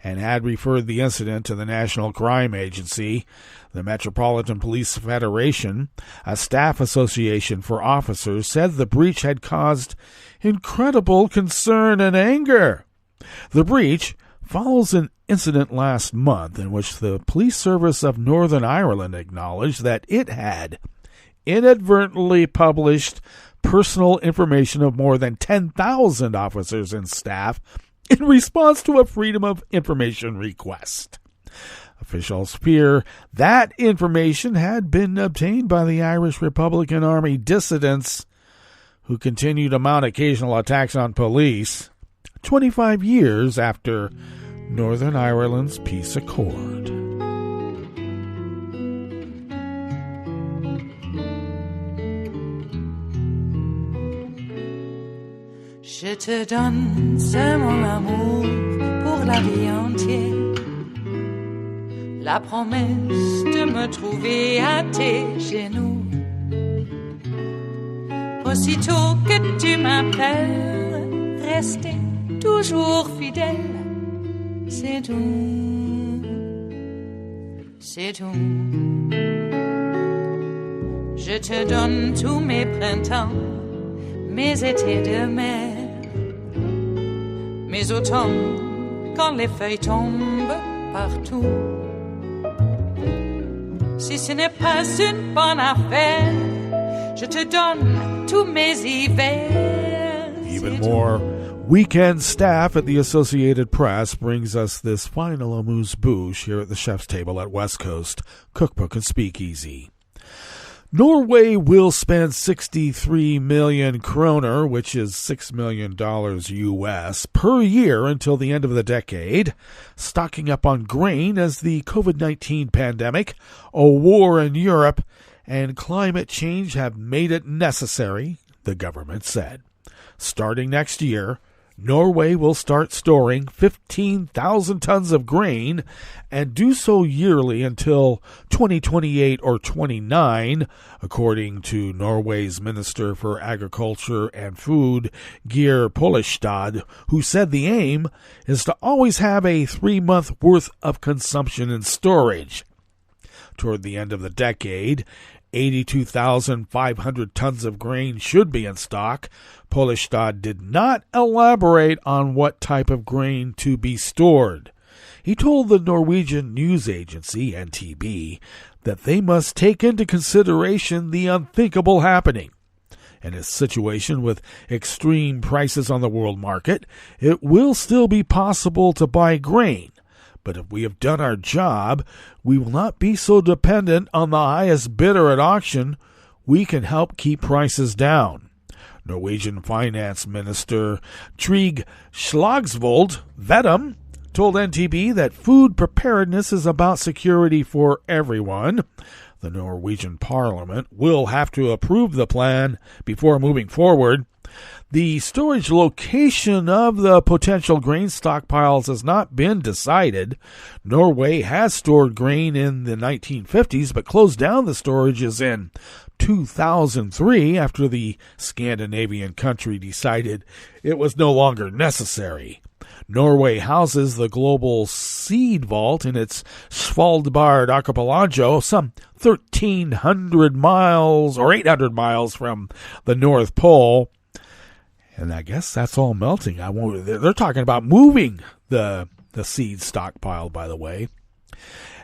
and had referred the incident to the National Crime Agency. The Metropolitan Police Federation, a staff association for officers, said the breach had caused incredible concern and anger. The breach follows an incident last month in which the Police Service of Northern Ireland acknowledged that it had inadvertently published personal information of more than 10,000 officers and staff in response to a Freedom of Information request. Officials fear that information had been obtained by the Irish Republican Army dissidents who continue to mount occasional attacks on police 25 years after Northern Ireland's peace accord. Je te donne ce mon amour pour la vie entière, la promesse de me trouver à tes genoux. Aussitôt que tu m'appelles, rester toujours fidèle, c'est tout, c'est tout. Je te donne tous mes printemps, mes étés de mer, mes automnes quand les feuilles tombent partout. Si ce n'est pas une bonne affaire, je te donne tous mes hivers. Even more weekend staff at the Associated Press brings us this final amuse-bouche here at the chef's table at West Coast Cookbook and Speakeasy. Norway will spend 63 million kroner, which is $6 million U.S., per year until the end of the decade, stocking up on grain as the COVID-19 pandemic, a war in Europe, and climate change have made it necessary, the government said. Starting next year, Norway will start storing 15,000 tons of grain and do so yearly until 2028 or 29, according to Norway's Minister for Agriculture and Food, Geir Pollestad, who said the aim is to always have a 3-month worth of consumption in storage. Toward the end of the decade, 82,500 tons of grain should be in stock. Pollestad did not elaborate on what type of grain to be stored. He told the Norwegian news agency, NTB, that they must take into consideration the unthinkable happening. In a situation with extreme prices on the world market, it will still be possible to buy grain. But if we have done our job, we will not be so dependent on the highest bidder at auction. We can help keep prices down. Norwegian Finance Minister Trygve Slagsvold Vedum told NTB that food preparedness is about security for everyone. The Norwegian Parliament will have to approve the plan before moving forward. The storage location of the potential grain stockpiles has not been decided. Norway has stored grain in the 1950s, but closed down the storages in 2003 after the Scandinavian country decided it was no longer necessary. Norway houses the global seed vault in its Svalbard archipelago, some 1,300 miles or 800 miles from the North Pole. And I guess that's all melting. They're talking about moving the seed stockpile, by the way.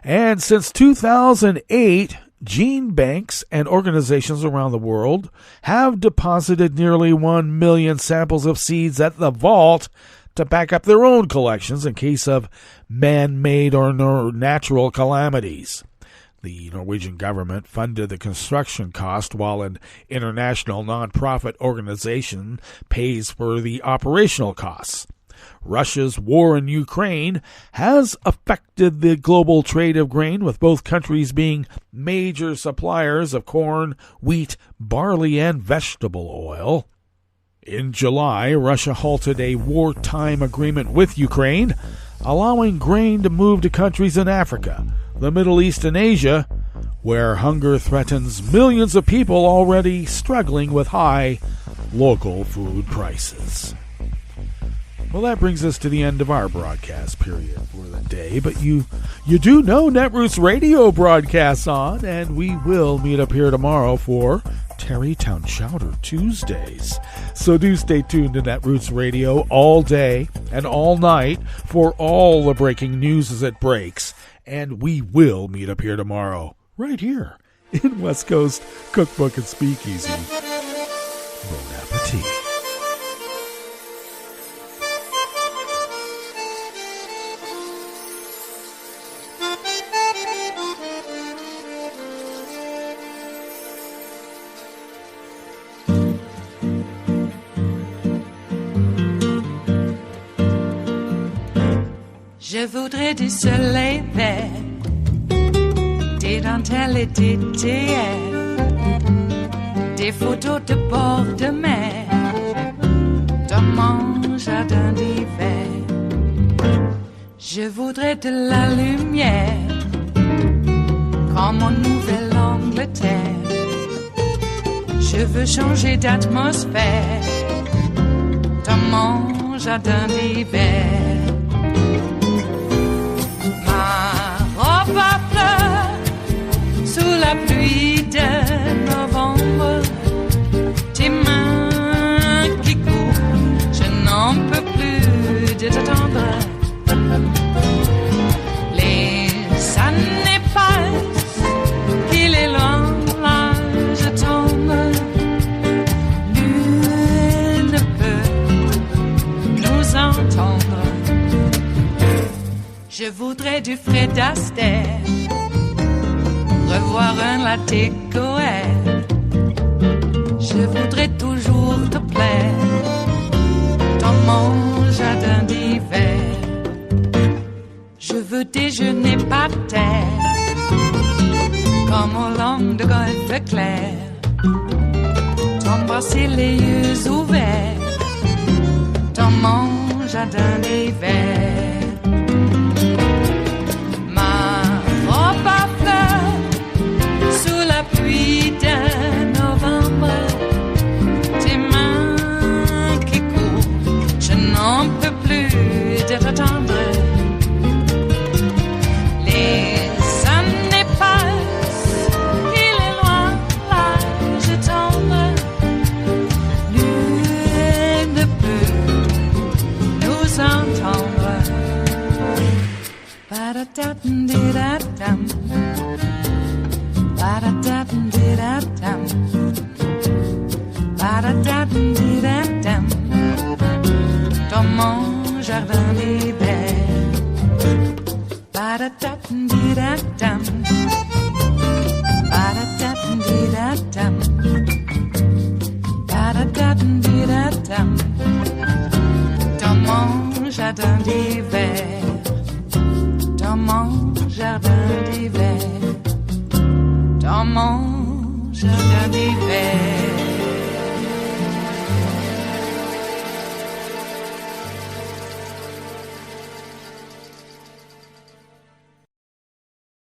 And since 2008, gene banks and organizations around the world have deposited nearly 1 million samples of seeds at the vault to back up their own collections in case of man-made or natural calamities. The Norwegian government funded the construction cost while an international non-profit organization pays for the operational costs. Russia's war in Ukraine has affected the global trade of grain, with both countries being major suppliers of corn, wheat, barley, and vegetable oil. In July, Russia halted a wartime agreement with Ukraine, allowing grain to move to countries in Africa, the Middle East, and Asia, where hunger threatens millions of people already struggling with high local food prices. Well, that brings us to the end of our broadcast period for the day, but you do know Netroots Radio broadcasts on, and we will meet up here tomorrow for Tarrytown Chowder Tuesdays. So do stay tuned to Netroots Radio all day and all night for all the breaking news as it breaks, and we will meet up here tomorrow, right here in West Coast Cookbook and Speakeasy. Bon appetit. Je voudrais du soleil vert, des dentelles et des théières, des photos de bord de mer, dans mon jardin d'hiver. Je voudrais de la lumière, comme en Nouvelle-Angleterre. Je veux changer d'atmosphère, dans mon jardin d'hiver. Robe à fleurs, sous la pluie de novembre, tes mains qui courent, je n'en peux plus de t'attendre. Les années passent, qu'il est loin, là je tombe. Nul ne peut nous entendre. Je voudrais du Fred Astaire, revoir un latte Goer. Je voudrais toujours te plaire dans mon jardin d'hiver. Je veux déjeuner par terre, comme aux langues de golfe clair. T'embrasser les yeux ouverts dans mon jardin d'hiver. Pluie de novembre, tes mains qui courent, je n'en peux plus de t'attendre. Les années passent, il est loin, là je tombe. Nul ne peut nous entendre. Ba-da-da-dum-di-da-dum. Ba-da-da-dum-di-da-dum. Ba-da-da-dum-di-da-dum. Dans mon jardin d'hiver. Ba-da-da-dum-di-da-dum. Ba-da-da-dum-di-da-dum. Ba-da-da-dum-di-da-dum. Dans mon jardin d'hiver. Dans mon jardin d'hiver. Dans mon jardin d'hiver.